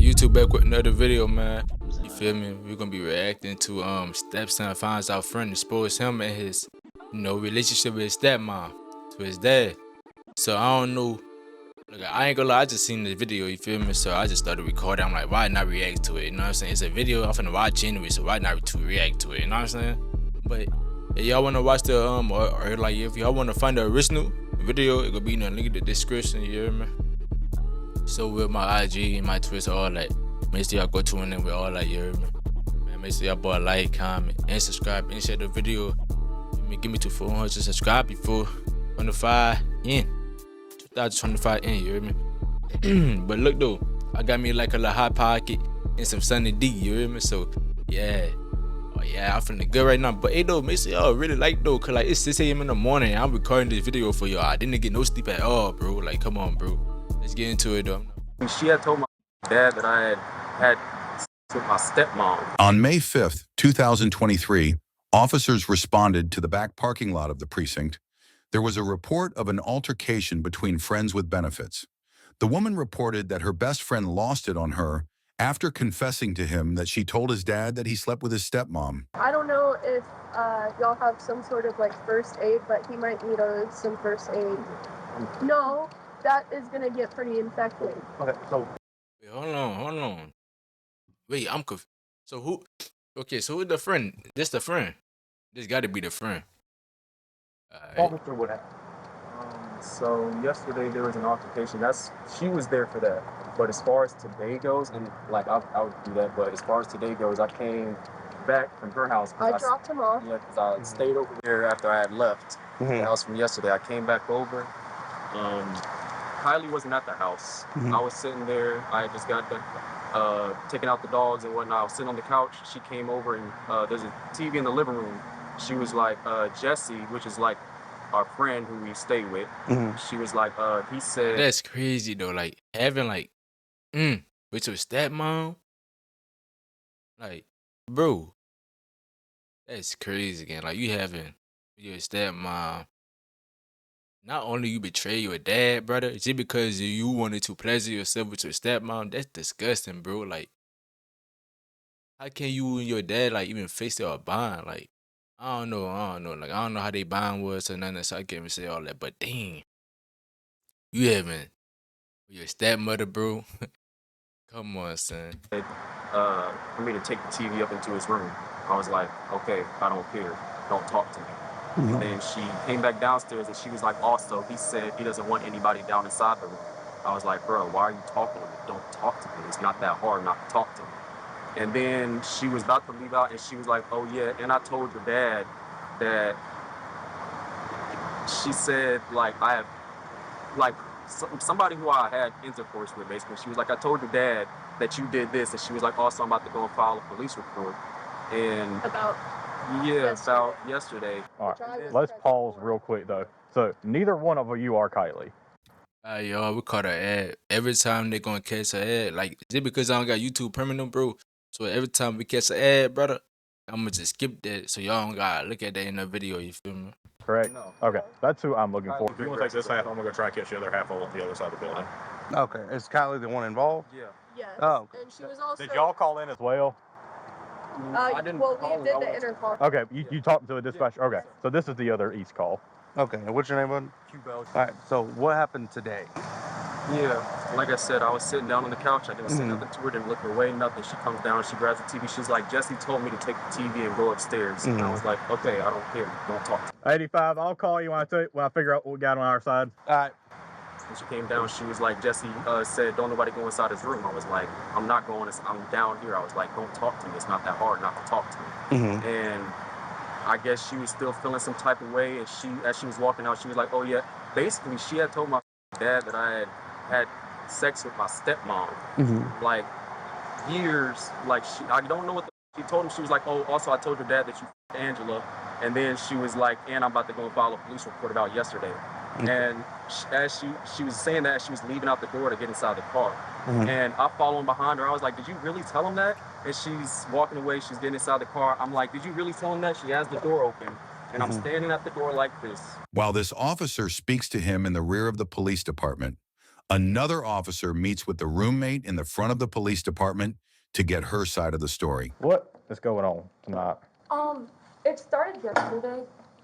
YouTube back with another video, man. You feel me? We're gonna be reacting to stepson finds out friend exposed him and his, relationship with his stepmom, to his dad. So I don't know. Like, I ain't gonna lie, I just seen the video, you feel me? So I just started recording. I'm like, why not react to it? You know what I'm saying? It's a video I'm finna watch anyway, so why not to react to it? You know what I'm saying? But if y'all wanna watch the or like if y'all wanna find the original video, it gonna be in the link in the description, you hear me? So with my IG and my Twitter, all that, make sure y'all go tune in with all that, you hear me? Man, make sure y'all boy like, comment, and subscribe, and share the video. Give me to 400 subscribe before 25 in. 2025 in, you hear me? But look though, I got me like a little hot pocket and some Sunny D, you hear me? So yeah. Oh yeah, I'm feeling good right now. But hey though, make sure y'all really like though, cause like it's 6 a.m. in the morning and I'm recording this video for y'all. I didn't get no sleep at all, bro. Like come on, bro. Let's get into it though. She had told my dad that I had with my stepmom. On May 5th, 2023, officers responded to the back parking lot of the precinct. There was a report of an altercation between friends with benefits. The woman reported that her best friend lost it on her after confessing to him that she told his dad that he slept with his stepmom. I don't know if y'all have some sort of like first aid, but he might need some first aid. No, that is gonna get pretty infected. Okay, so Wait, hold on. Wait, I'm confused. So who? Okay, so who's the friend? This the friend. This got to be the friend. officer would have. So yesterday there was an altercation. She was there for that. But as far as today goes, and like I would do that. But as far as today goes, I came back from her house. I dropped him off. Yeah, because I stayed over there after I had left the house from yesterday. I came back over. Kylie wasn't at the house. I was sitting there. I had just got done taking out the dogs and whatnot. I was sitting on the couch. She came over and there's a TV in the living room. She was like, Jesse, which is like our friend who we stay with. She was like, he said. That's crazy though. Like having like, with your stepmom. Like, bro, that's crazy again. Like you having your stepmom. Not only you betray your dad, brother, just because you wanted to pleasure yourself with your stepmom, that's disgusting, bro. Like, how can you and your dad like even face their bond? Like, I don't know. Like, I don't know how they bond was or nothing, so I can't even say all that. But dang, you having your stepmother, bro. Come on, son. For me to take the TV up into his room. I was like, okay, I don't care. Don't talk to me. And then she came back downstairs and she was like, also, he said he doesn't want anybody down inside the room. I was like, bro, why are you talking to me? Don't talk to me. It's not that hard not to talk to me. And then she was about to leave out and she was like, oh yeah, and I told your dad that she said like I have like somebody who I had intercourse with basically. She was like, I told your dad that you did this, and she was like, also I'm about to go and file a police report. And About yesterday. All right, let's pause real quick though. So neither one of you are Kylie. Y'all, we caught her ad. Every time they gonna catch her ad, like, is it because I don't got YouTube permanent, bro? So every time we catch an ad, brother, I'm gonna just skip that so y'all don't gotta look at that in the video, you feel me? Correct? No. Okay, that's who I'm looking for. If you want to take this half, I'm gonna go try and catch the other half on the other side of the building. Okay, is Kylie the one involved? Yeah. Yes. Oh. And she was also. Did y'all call in as well? I didn't Well, call we did him. the intercom. Okay, you talked to a dispatcher. Okay, so this is the other East call. Okay, and what's your name, bud? Q-Bell. Alright, so what happened today? Yeah, like I said, I was sitting down on the couch. I didn't say nothing to her, didn't look away, nothing. She comes down, she grabs the TV. She's like, Jesse told me to take the TV and go upstairs. And I was like, okay, I don't care. Don't talk to me. 85. I'll call you when I figure out what we got on our side. Alright. When she came down, she was like, Jesse said, don't nobody go inside his room. I was like, I'm not going, I'm down here. I was like, don't talk to me. It's not that hard not to talk to me. And I guess she was still feeling some type of way. And as she was walking out, she was like, oh yeah. Basically, she had told my dad that I had sex with my stepmom. Like years, like I don't know what she told him. She was like, oh, also I told your dad that you f***ed Angela. And then she was like, and I'm about to go and file a police report about yesterday. And as she was saying that, she was leaving out the door to get inside the car. And I following behind her. I was like, did you really tell him that? And she's walking away. She's getting inside the car. I'm like, did you really tell him that? She has the door open. And I'm standing at the door like this. While this officer speaks to him in the rear of the police department, Another officer meets with the roommate in the front of the police department to get her side of the story. What is going on tonight? It started yesterday.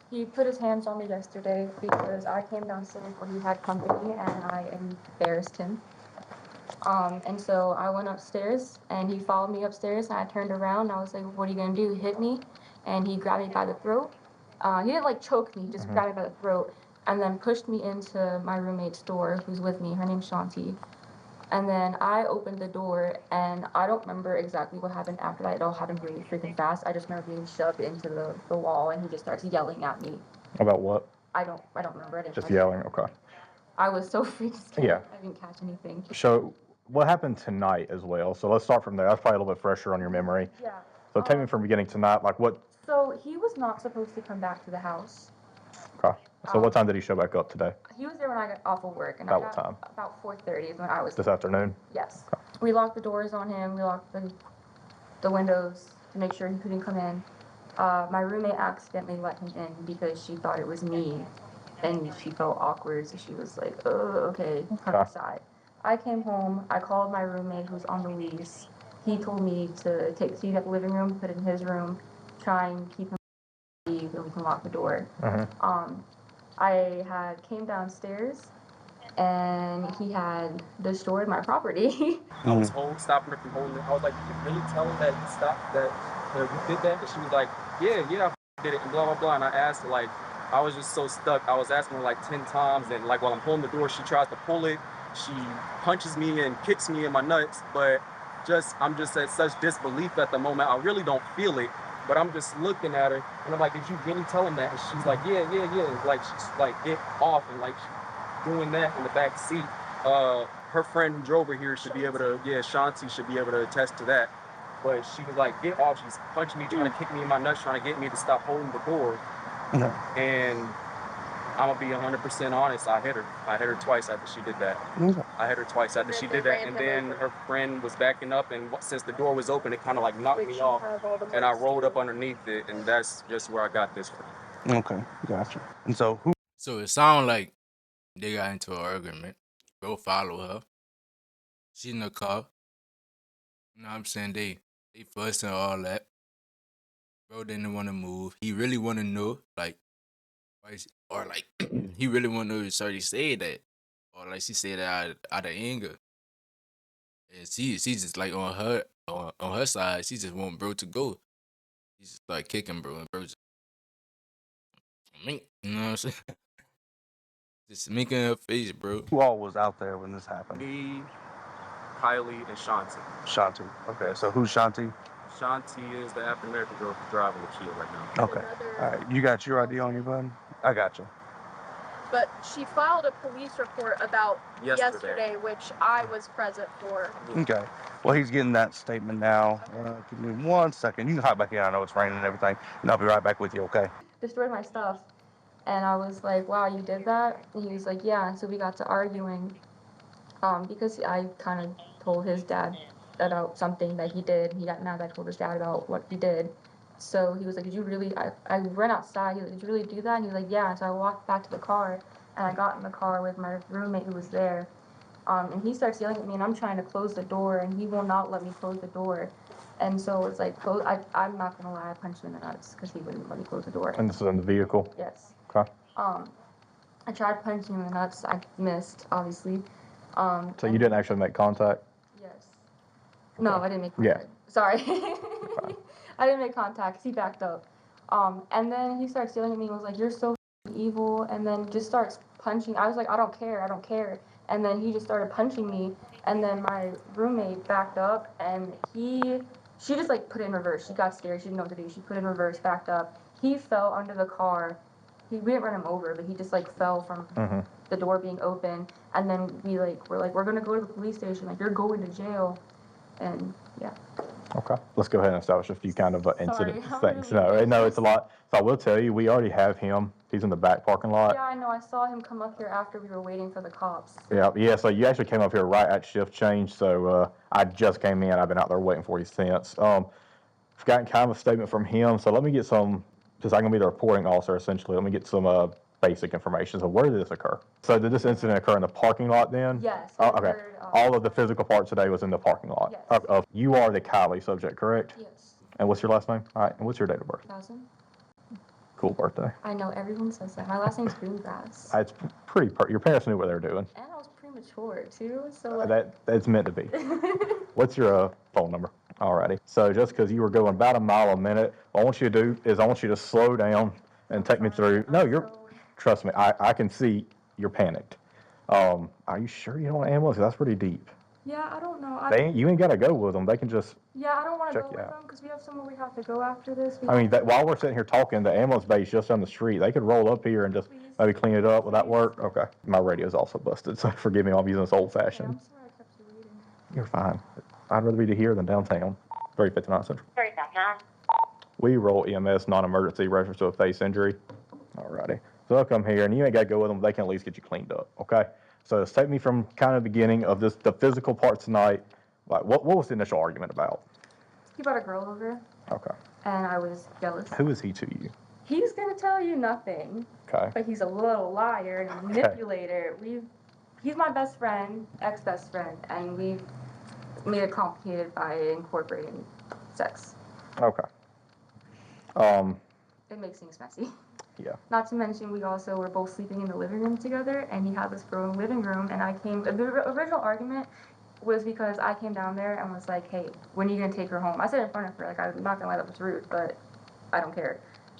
He put his hands on me yesterday because I came downstairs when he had company and I embarrassed him. And so I went upstairs and he followed me upstairs and I turned around and I was like, what are you gonna do? Hit me? And he grabbed me by the throat. He didn't like choke me, he just grabbed me by the throat and then pushed me into my roommate's door who's with me. Her name's Shanti. And then I opened the door and I don't remember exactly what happened after that. It all happened really freaking fast. I just remember being shoved into the wall and he just starts yelling at me. About what? I don't remember. I didn't Just catch yelling. anything. Okay. I was so freaking scared. Yeah. I didn't catch anything. So what happened tonight as well? So let's start from there. That's probably a little bit fresher on your memory. Yeah. So take me from beginning tonight. Like what? So he was not supposed to come back to the house. Okay. So what time did he show back up today? He was there when I got off of work. And About I what got, time? About 4:30 is when I was This afternoon? Yes. We locked the doors on him. We locked the windows to make sure he couldn't come in. My roommate accidentally let him in because she thought it was me. And she felt awkward, so she was like, oh, okay, come inside. I came home. I called my roommate who's on the lease. He told me to take the key out the living room, put it in his room, try and keep him leave, and we can lock the door. I came downstairs and he had destroyed my property. I was stopping her from holding it. I was like, you can really tell him that you stopped, that you did that? And she was like, yeah, I did it, and blah, blah, blah. And I asked her, like, I was just so stuck. I was asking her like 10 times, and like while I'm holding the door, she tries to pull it. She punches me and kicks me in my nuts, but I'm just at such disbelief at the moment. I really don't feel it, but I'm just looking at her, and I'm like, did you really tell him that? And she's like, yeah. Like, she's like, get off, and like, she's doing that in the back seat. Her friend who drove her here should be able to, Shanti should be able to attest to that. But she was like, get off. She's punching me, trying to kick me in my nuts, trying to get me to stop holding the door. And I'm gonna be 100% honest. I hit her. I hit her twice after she did that. I hit her twice after she did that, and then her friend was backing up, and since the door was open, it kind of like knocked me off, and I rolled up underneath it, and that's just where I got this from. Okay, gotcha. And so who? So it sounds like they got into an argument. Go follow her. She's in the car. You know what I'm saying? They fussing and all that. Bro didn't want to move. He really want to know, like, why or like, he really want to know if Shorty said that. Or like she said that out of anger. And she's just like on her side, she just want bro to go. She's just like kicking bro, and bro just, you know what I'm saying? Just making her face, bro. Who all was out there when this happened? Me, Kylie, and Shanti. Shanti. Okay, so who's Shanti? Shanti is the African American girl who's driving the Kia right now. Okay. All right, you got your ID on you, bud? I got you. But she filed a police report about Yesterday. which I was present for. Okay. Well, he's getting that statement now. Give me 1 second. You can hop back in. I know it's raining and everything, and I'll be right back with you, okay? Destroyed my stuff. And I was like, wow, you did that? And he was like, yeah. And so we got to arguing because I kind of told his dad about something that he did. He got mad that I told his dad about what he did. So he was like, did you really, I ran outside. He was like, did you really do that? And he was like, yeah. And so I walked back to the car and I got in the car with my roommate who was there. And he starts yelling at me and I'm trying to close the door and he will not let me close the door. And so it's like, I'm not gonna lie, I punched him in the nuts because he wouldn't let me close the door. And this is in the vehicle? Yes. Okay. I tried punching him in the nuts. I missed, obviously. So you didn't actually make contact? Yes. No, I didn't make Yeah. contact. Sorry. I didn't make contact 'cause he backed up. And then he starts yelling at me and was like, you're so evil, and then just starts punching. I was like, I don't care. And then he just started punching me, and then my roommate backed up, and she just like put it in reverse. She got scared. She didn't know what to do. She put it in reverse, backed up. He fell under the car. We didn't run him over, but he just like fell from the door being open, and then we're like, we're gonna go to the police station. Like, you're going to jail, and yeah. Okay. Let's go ahead and establish a few kind of incident Sorry, things. No, it's a lot. So I will tell you, we already have him. He's in the back parking lot. Yeah, I know. I saw him come up here after we were waiting for the cops. Yeah. So you actually came up here right at shift change. So I just came in. I've been out there waiting for you since. I've gotten kind of a statement from him. So let me get some, because I'm going to be the reporting officer essentially. Let me get some basic information. So where did this occur? So did this incident occur in the parking lot then? Yes. Oh, it okay. occurred, All of the physical part today was in the parking lot. Yes. You are the Kylie subject, correct? Yes. And what's your last name? All right. And what's your date of birth? 2000. Cool birthday. I know everyone says that. My last name's Greengrass. It's pretty. Your parents knew what they were doing. And I was premature too, so like. That's meant to be. What's your phone number? Alrighty. So just because you were going about a mile a minute, all I want you to do is I want you to slow down and take me through. No, trust me. I can see you're panicked. Are you sure you don't want an ambulance? That's pretty deep. Yeah, I don't know. You ain't got to go with them. They can just. Yeah, I don't want to check go you with out. them because we have somewhere we have to go after this. I mean, while we're sitting here talking, the ambulance base just down the street. They could roll up here and just maybe clean it up. Would that work? Okay. My radio's also busted, so forgive me. I'm using this old Okay, fashioned. I'm sorry I kept you waiting. You're fine. I'd rather be here than downtown. 359 Central. 359. We roll EMS non-emergency reference to a face injury. Alrighty. So they'll come here and you ain't got to go with them. They can at least get you cleaned up. Okay. So let's take me from kind of the beginning of the physical part tonight. Like what was the initial argument about? He brought a girl over Okay. and I was jealous. Who is he to you? He's gonna tell you nothing, Okay. but he's a little liar and a manipulator. He's my best friend, ex-best friend, and we've made it complicated by incorporating sex. Okay. It makes things messy. Yeah. Not to mention, we also were both sleeping in the living room together, and he had this girl in the living room, and the original argument was because I came down there and was like, hey, when are you gonna take her home? I said in front of her, like, I'm not gonna lie, that was rude, but I don't care.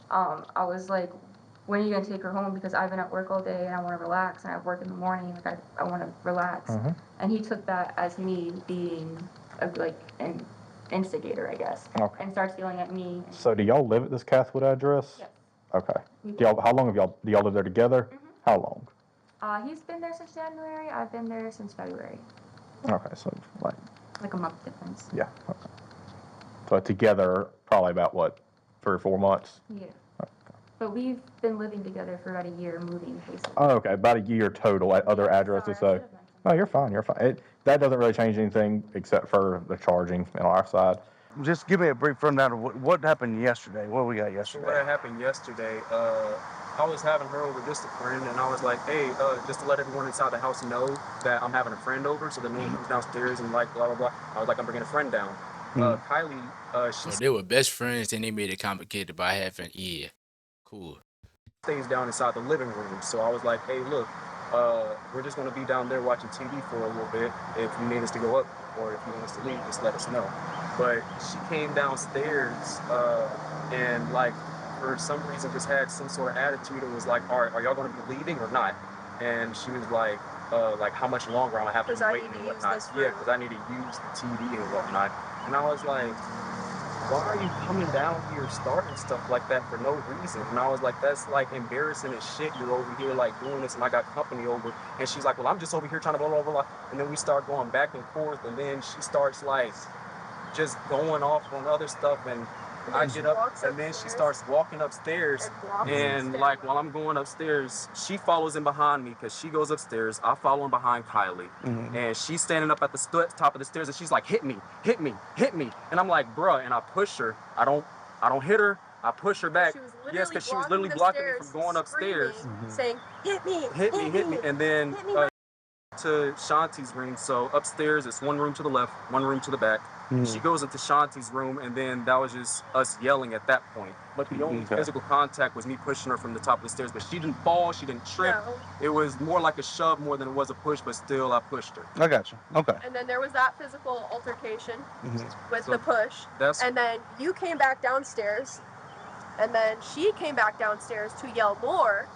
I was like, when are you gonna take her home? Because I've been at work all day and I wanna relax, and I have work in the morning, like, I wanna relax. Mhm. And he took that as me being, an instigator, I guess, Okay. and starts yelling at me. So do y'all live at this Cathwood address? Yes. Okay. How long do y'all live there together? Mhm. How long? He's been there since January, I've been there since February. Okay. So like, Like a month difference. yeah. Okay. So together, probably about what, 3 or 4 months? Yeah. But we've been living together for about a year, moving basically. Oh, okay. About a year total at other addresses. Sorry, I So, should have mentioned no, you're fine. You're fine. That doesn't really change anything except for the charging on our side. Just give me a brief rundown of what happened yesterday. What we got So yesterday? what had happened yesterday, I was having her over just a friend, and I was like, hey, just to let everyone inside the house know that I'm having a friend over, so that no one comes downstairs and like blah, blah, blah. I was like, I'm bringing a friend down. Kylie, So they were best friends and they made it complicated by having, yeah. Cool. stays down inside the living room. So I was like, hey, look, we're just going to be down there watching TV for a little bit. If you need us to go up or if you want us to leave, just let us know. But she came downstairs and like for some reason just had some sort of attitude and was like, all right, are y'all going to be leaving or not? And she was like how much longer I'm going to have to Because I wait need and to use whatnot. this Yeah, room. because I need to use the TV and whatnot. And I was like, why are you coming down here starting stuff like that for no reason? And I was like, that's like embarrassing as shit. You're over here like doing this and I got company over. And she's like, well, I'm just over here trying to blah, blah, blah. And then we start going back and forth. And then she starts like just going off on other stuff. And I get up and then she starts walking upstairs. And like while I'm going upstairs, she follows in behind me because she goes upstairs. I follow in behind Kylie. Mhm. And she's standing up at the top of the stairs and she's like, hit me, hit me, hit me. And I'm like, bruh, and I push her. I don't hit her. I push her back. Yes, because she was literally blocking me from going upstairs. Saying, hit me, Hit me. And then to Shanti's room. So upstairs, it's one room to the left, one room to the back. She goes into Shanti's room, and then that was just us yelling at that point. But the only physical contact was me pushing her from the top of the stairs. But she didn't fall, she didn't trip. No. It was more like a shove more than it was a push, but still I pushed her. I got you. Okay. And then there was that physical altercation with So the push. That's And then you came back downstairs. And then she came back downstairs to yell more.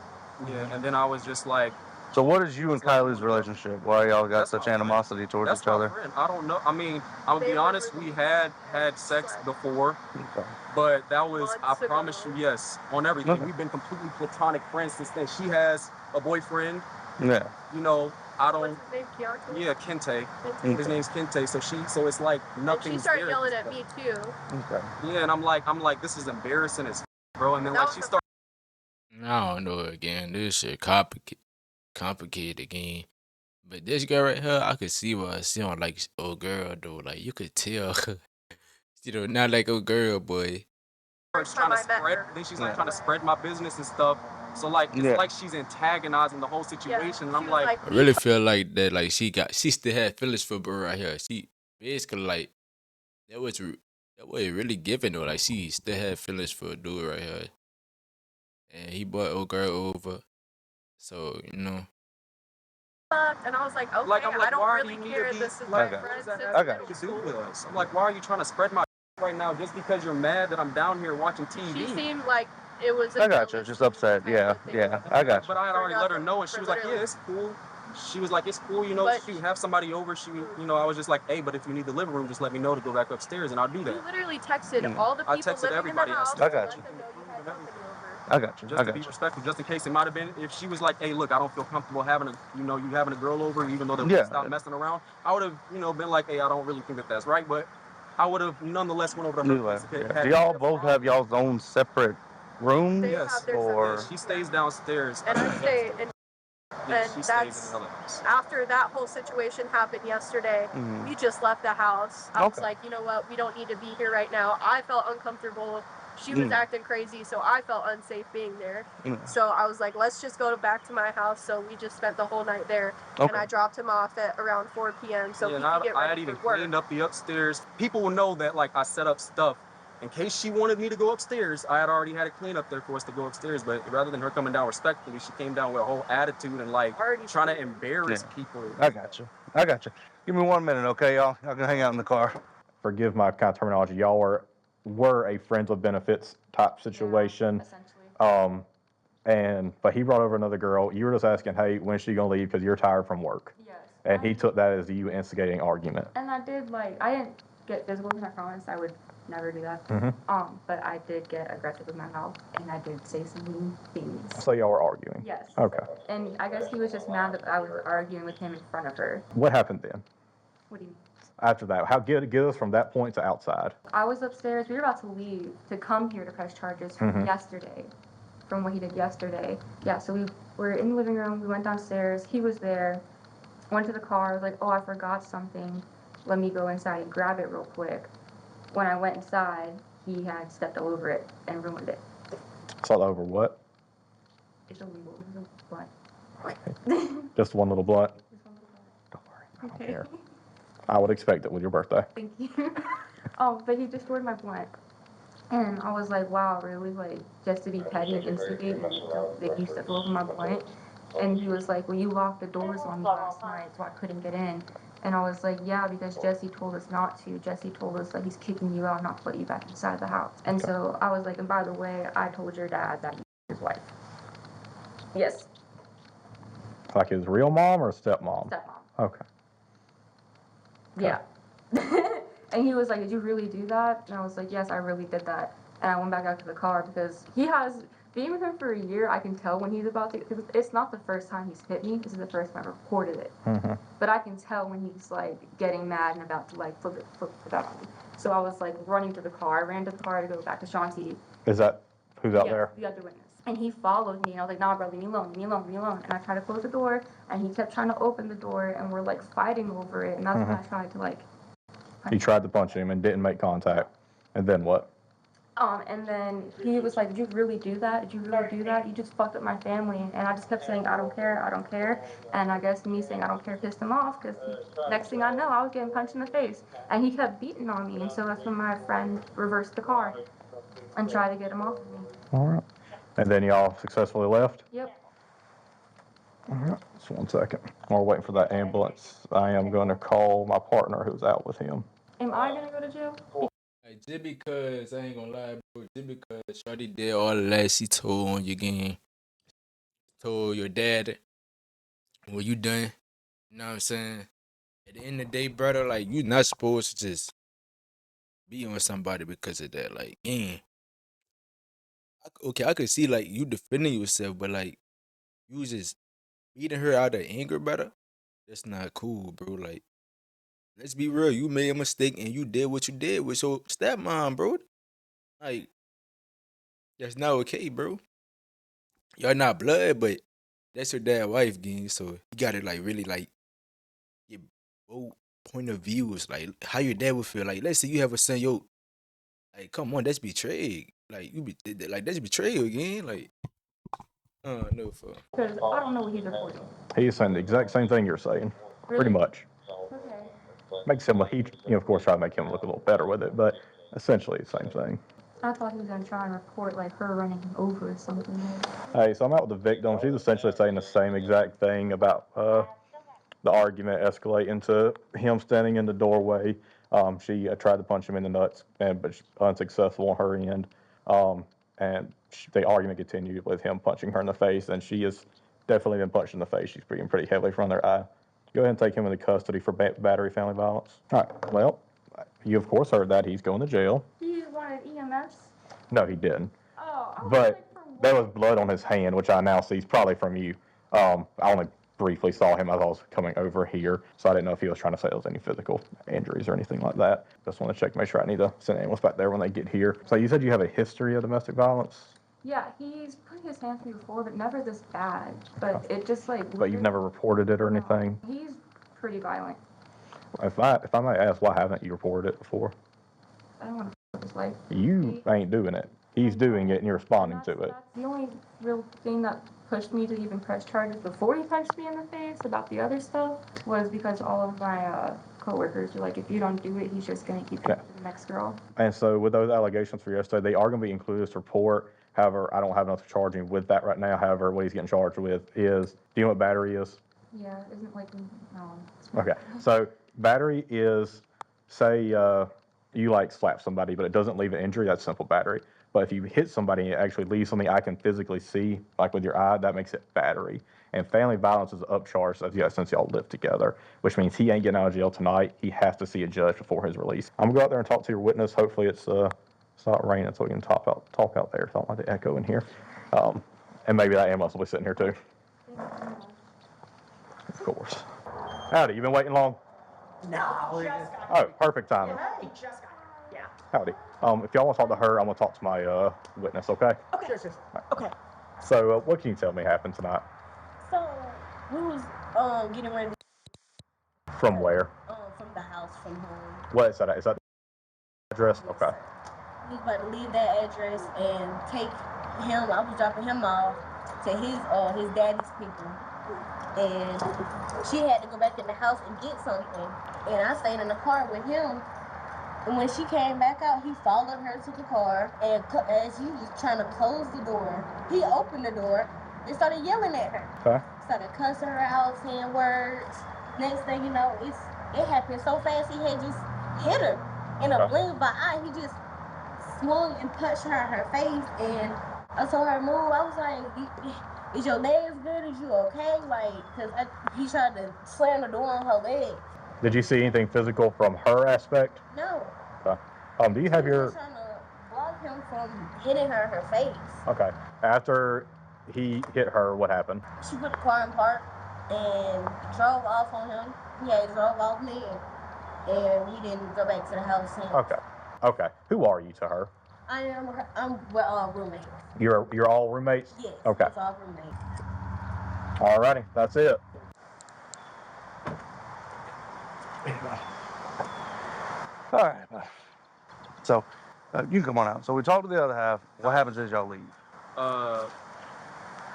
yeah. And then I was just like, So what is you and Kylie's relationship? Why y'all got That's such my friend. animosity towards that's each my other? friend. I don't know. I mean, I'm gonna They be were honest. We had sex before, Okay. but that was, I Months promise ago. you, yes, on everything. Okay. We've been completely platonic friends since then. She has a boyfriend. Yeah. You know, I What's don't. his name? Keontae? Yeah, Kente. Okay. His name's Kente. So it's like And nothing. she started yelling at me too. Okay. Yeah, and I'm like, this is embarrassing as bro. And then That like was she the started. I don't know again. This shit complicated again. But this girl right here, I could see why she don't like old girl though. Like you could tell, not like old girl, boy. Trying to I met spread. her. Then she's like trying to spread my business and stuff So like it's Yeah. like she's antagonizing the whole situation, and I'm she was like, I really feel like that, like she still had feelings for bro right here. She basically like that was really giving though. Like she still had feelings for a dude right here, and he brought old girl over. So and I was like, okay, I'm like, I don't why really do you need care. to be This is like? my Okay. What does friend that since I have got middle to do school. with us? I'm like, why are you trying to spread my right now just because you're mad that I'm down here watching TV? She seemed like it was a I got you. Just upset. type Yeah. of thing. Yeah. I got you. But I had For already let her nothing, know, and she for was like, yeah, literally. it's cool. She was like, it's cool, you know, But she have somebody over. I was just like, hey, but if you need the living room, just let me know to go back upstairs, and I'll do You that. literally texted Mm. all the I people texted living everybody. in I the said, house I to got let you. them know you had company over. I got you. just I to be got you. respectful, just in case it might have been if she was like, hey, look, I don't feel comfortable having you having a girl over, even though they Yeah. stop messing around. I would have, been like, hey, I don't really think that that's right, but I would have nonetheless went over to her Anyway, place. yeah. Do y'all both have y'all's own separate rooms? They Yes. have their Or She stays downstairs. and I stay and She stays that's in another house. after that whole situation happened yesterday. Mhm. We just left the house. I was Okay. like, you know what, we don't need to be here right now. I felt uncomfortable. She was Mm. acting crazy, so I felt unsafe being there. Mm. So I was like, let's just go back to my house. So we just spent the whole night there, and Okay. I dropped him off at around 4 p.m. so Yeah, he and could get I ready had even for work. cleaned up the upstairs. People will know that like I set up stuff in case she wanted me to go upstairs. I had already had it clean up there for us to go upstairs, but rather than her coming down respectfully, she came down with a whole attitude and like Already trying to embarrass people. I got you. I got you. Give me 1 minute, okay, y'all? Y'all can hang out in the car. Forgive my kind of terminology. Y'all were a friends with benefits type situation. Essentially. But he brought over another girl. You were just asking, hey, when's she gonna leave because you're tired from work? Yes. And he took that as you instigating argument. And I did I didn't get physical because I promised I would never do that. Mhm. But I did get aggressive with my mouth, and I did say some mean things. So y'all were arguing. Yes. Okay. And I guess he was just mad that I was arguing with him in front of her. What happened then? What do you mean? After that, get us from that point to outside. I was upstairs. We were about to leave to come here to press charges from yesterday, from what he did yesterday. Yeah, so we were in the living room. We went downstairs. He was there. Went to the car. I was like, oh, I forgot something. Let me go inside and grab it real quick. When I went inside, he had stepped all over it and ruined it. So over what? It's illegal. It was a blunt. Okay. Just one little blunt. Just one little blunt. Don't worry. I don't Okay. care. I would expect it with your birthday. Thank you. But he destroyed my blunt. And I was like, wow, really? Like, just to be petty and instigate and you step over my blunt? And he was like, well, you locked the doors on me last night, so I couldn't get in. And I was like, yeah, because Jesse told us not to. Jesse told us, like, he's kicking you out, not to let you back inside the house. And so I was like, and by the way, I told your dad that you his wife. Yes, Like his real mom or stepmom? stepmom. Okay. Yeah. And he was like, did you really do that? And I was like, yes, I really did that. And I went back out to the car because being with him for a year, I can tell when he's about to, because it's not the first time he's hit me, this is the first time I reported it. Mm-hmm. But I can tell when he's like getting mad and about to like flip it out on me. So I was like running to the car. I ran to the car to go back to Shanti. Is that who's out Yes, there? the other witness. And he followed me, and I was like, nah, bro, leave me alone, leave me alone, leave me alone. And I tried to close the door, and he kept trying to open the door, and we're like fighting over it. And that's when I tried to like. You tried to punch him and didn't make contact. And then what? And then he was like, did you really do that? Did you really do that? You just fucked up my family. And I just kept saying, I don't care, I don't care. And I guess me saying I don't care pissed him off because next thing I know, I was getting punched in the face. And he kept beating on me. And so that's when my friend reversed the car and tried to get him off of me. All right. And then y'all successfully left? Yep. All right. Just 1 second. While we're waiting for that ambulance, I am going to call my partner who's out with him. Am I going to go to jail? Like, just because I ain't gonna lie, bro. Just because Shorty did all of that, she told on your game, told your dad, "Well, you done." You know what I'm saying? At the end of the day, brother, like you not supposed to just be on somebody because of that. Like, okay, I could see like you defending yourself, but like you was just beating her out of anger, brother. That's not cool, bro. Like, let's be real. You made a mistake and you did what you did with your stepmom, bro. Like, that's not okay, bro. Y'all not blood, but that's your dad's wife, gang. So you gotta like really like get both point of views, like how your dad would feel. Like, let's say you have a son, yo, like come on, that's betrayed. Like you be like that's betrayal again. Like No, for Because I don't know what he's reporting. He's saying the exact same thing you're saying, pretty Really? much. Okay. Makes him, of course, try to make him look a little better with it, but essentially the same thing. I thought he was gonna try and report like her running him over or something. Hey, so I'm out with the victim. She's essentially saying the same exact thing about the argument escalating to him standing in the doorway. She tried to punch him in the nuts, but unsuccessful on her end. And the argument continued with him punching her in the face, and she has definitely been punched in the face. She's bleeding pretty heavily from their eye. Go ahead and take him into custody for battery, family violence. All right. Well, you of course heard that he's going to jail. He wanted EMS. No, he didn't. Oh, I was But like, for what? there was blood on his hand, which I now see is probably from you. I only briefly saw him as I was coming over here, so I didn't know if he was trying to say there was any physical injuries or anything like that. Just want to check, make sure I need to send ambulance back there when they get here. So you said you have a history of domestic violence, Yeah, he's put his hands on me before, but never this bad. But it just like. but you've never reported it or anything. He's pretty violent. If I might ask, why haven't you reported it before? I don't want to fuck his life. You ain't doing it. He's doing it, and you're responding to it. That's the only real thing that pushed me to even press charges before he punched me in the face about the other stuff was because all of my coworkers were like, if you don't do it, he's just going to keep going to the next girl. And so with those allegations for yesterday, they are going to be included in this report. However, I don't have enough to charge him with that right now. However, what he's getting charged with is, do you know what battery is? Yeah, isn't like, Okay, so battery is, say you like slap somebody, but it doesn't leave an injury, that's simple battery. But if you hit somebody and it actually leaves something I can physically see, like with your eye, that makes it battery. And family violence is upcharged since y'all live together, which means he ain't getting out of jail tonight. He has to see a judge before his release. I'm gonna go out there and talk to your witness. Hopefully it's not raining so we can talk out there. So I don't like the echo in here. And maybe that ambulance will be sitting here too. Of course. Howdy, you been waiting long? No. Oh, perfect timing. Yeah. Howdy. If y'all want to talk to her, I'm gonna talk to my witness, okay? Okay. Okay. So, what can you tell me happened tonight? So we was getting ready From where? from the house from home. What is that? Is that the address? Okay. We was about to leave that address and take him. I was dropping him off to his daddy's people, and she had to go back in the house and get something. And I stayed in the car with him. And when she came back out, he followed her to the car, and as he was trying to close the door, he opened the door and started yelling at her. Okay. Started cussing her out, saying words. Next thing you know, it happened so fast, he had just hit her. In a blink of an eye, he just swung and punched her in her face, and I told her, move. I was like, is your legs good? Is you okay? Like, because he tried to slam the door on her legs. Did you see anything physical from her aspect? No. Okay. Do you have She was your? trying to block him from hitting her in her face. Okay. After he hit her, what happened? She put the car in park and drove off on him. He had drove off me, and we didn't go back to the house. Okay. Okay. Who are you to her? We're all roommates. You're all roommates? Yes. Okay. It's all roommates. Alrighty. That's it. All right. So you can come on out. So we talked to the other half. What happens as y'all leave?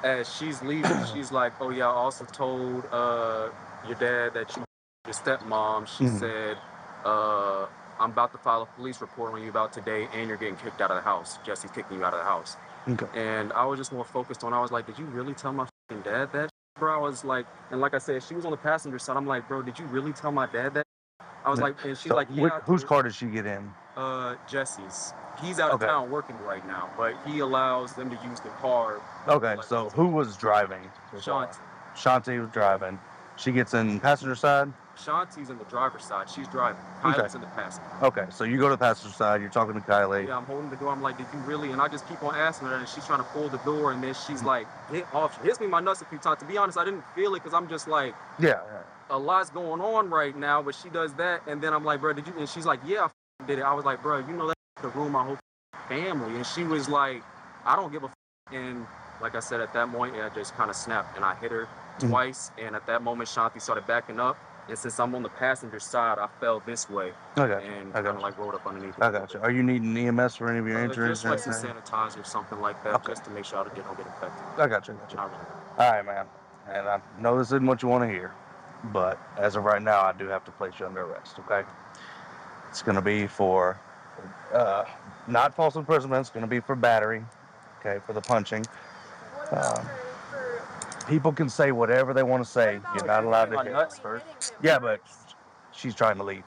As she's leaving, she's like, oh yeah, I also told your dad that you your stepmom. She said, I'm about to file a police report on you about today, and you're getting kicked out of the house. Jesse's kicking you out of the house. Okay. And I was just more focused on, I was like, did you really tell my fucking dad that? Bro, I was like, and like I said, she was on the passenger side. I'm like, bro, did you really tell my dad that? I was like, and she's So like, yeah. whose car did she get in? Jesse's. He's out of town working right now, but he allows them to use the car. Okay, like, so who was driving? Shanti. Shanti was driving. She gets in passenger side? Shanti's in the driver's side. She's driving. Kyle's in the passenger. Okay, so you go to the passenger side. You're talking to Kylie. Yeah, I'm holding the door. I'm like, did you really? And I just keep on asking her, and she's trying to pull the door, and then she's like, hit off. She hits me in my nuts a few times. To be honest, I didn't feel it because I'm just like, Yeah. a lot's going on right now, but she does that, and then I'm like, bro, did you? And she's like, yeah, I did it. I was like, bro, you know that could ruin my whole family. And she was like, I don't give a. And like I said, at that moment, I just kind of snapped, and I hit her twice. And at that moment, Shanti started backing up, And since I'm on the passenger side, I fell this way I got you. and I kind got of you. like rolled up underneath. I got you. Are you needing EMS for any of your injuries Just or like some anything? sanitizer or something like that, Okay. just to make sure I don't get infected. I got you. I got you. Not really. All right, man. And I know this isn't what you want to hear, but as of right now, I do have to place you under arrest, okay? It's going to be for not false imprisonment. It's going to be for battery, okay, for the punching. What about Um, her for People can say whatever they want to say. What about You're not her allowed to My hit. nuts literally hurt. hitting him Yeah, but first? she's trying to leave.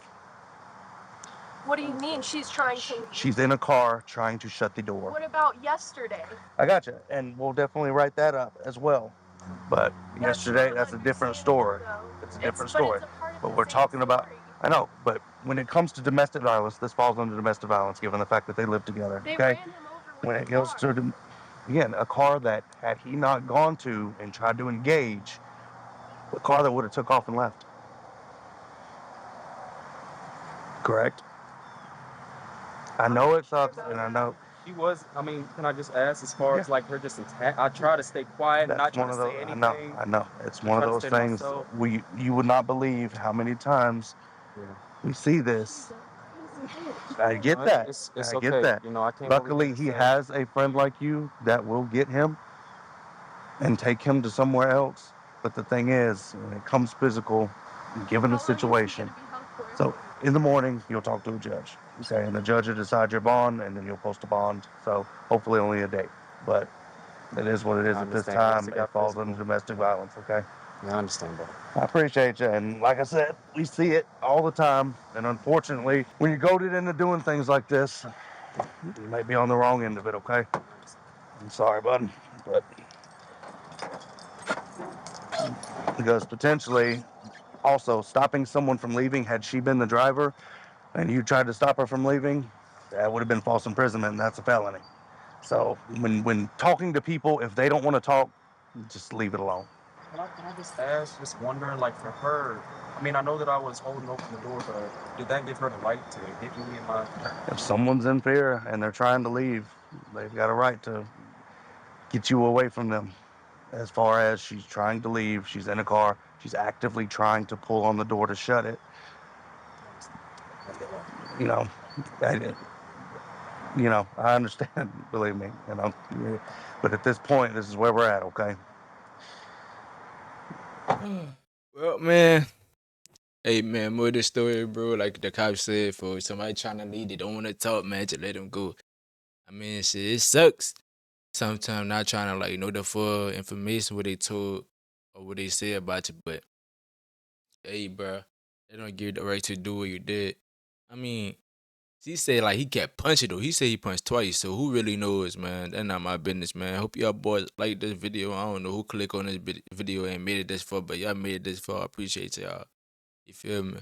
What do you mean she's trying to leave? She's in a car trying to shut the door. What about yesterday? I got you, and we'll definitely write that up as well. But yesterday, that's a different story. It's a different story. But we're talking about. I know, but when it comes to domestic violence, this falls under domestic violence, given the fact that they live together. They Okay. ran him over When with it a goes car. to, again, a car that had he not gone to and tried to engage, a car that would have took off and left. Correct. I know it sucks, and I know She was, I mean, can I just ask, as far as Yeah. like her just attack? I try to stay quiet, not that's try one to of those. say I anything. know. It's I one of try to those stay to things. myself. You would not believe how many times Yeah. we see this. I get No, that. It's I okay. get that. You know, I can't. Luckily, he has a friend like you that will get him and take him to somewhere else. But the thing is, when it comes physical, given the situation, so in the morning you'll talk to a judge, okay, and the judge will decide your bond, and then you'll post a bond. So hopefully only a day, but it is what it is I at this understand. Once time. it got It falls physical. under domestic violence, okay? Yeah, I understand that. I appreciate you, and like I said, we see it all the time, and unfortunately, when you're goaded into doing things like this, you might be on the wrong end of it, okay? I'm sorry, bud, but because potentially also stopping someone from leaving, had she been the driver and you tried to stop her from leaving, that would have been false imprisonment, and that's a felony. So when talking to people, if they don't want to talk, just leave it alone. Can I just ask, just wondering, like for her, I mean, I know that I was holding open the door, but did that give her the right to hit me in my... If someone's in fear and they're trying to leave, they've got a right to get you away from them. As far as she's trying to leave, she's in a car, she's actively trying to pull on the door to shut it. You know, I understand, believe me, but at this point, this is where we're at, okay? Well, man. Hey, man, more of this story, bro. Like the cops said, for somebody trying to leave, they don't want to talk, man, just let them go. I mean, shit, it sucks. Sometimes not trying to, like, know the full information, what they told or what they said about you, but hey, bro, they don't give you the right to do what you did. I mean, he said, like, he kept punching, though. He said he punched twice, so who really knows, man? That's not my business, man. Hope y'all boys like this video. I don't know who clicked on this video and made it this far, but y'all made it this far. I appreciate y'all. You feel me?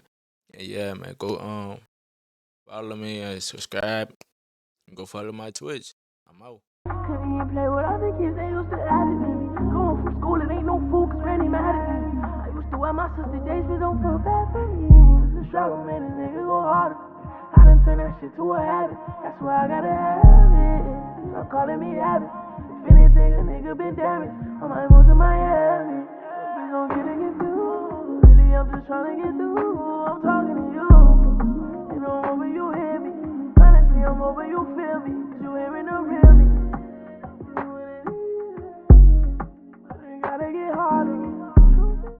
And yeah, man, go follow me and subscribe. And go follow my Twitch. I'm out. Couldn't even play with other kids, they used to add me. Going from school, it ain't no fool, cause Randy mad at me. I used to wear my sister J's, but don't feel bad for me. It's a struggle, made a nigga go harder. I done turned that shit to a habit, that's why I gotta have it. Stop calling me habit. If anything, a nigga been damaged, I might move to Miami. Please don't get it confused. Really, I'm just trying to get through. I'm talking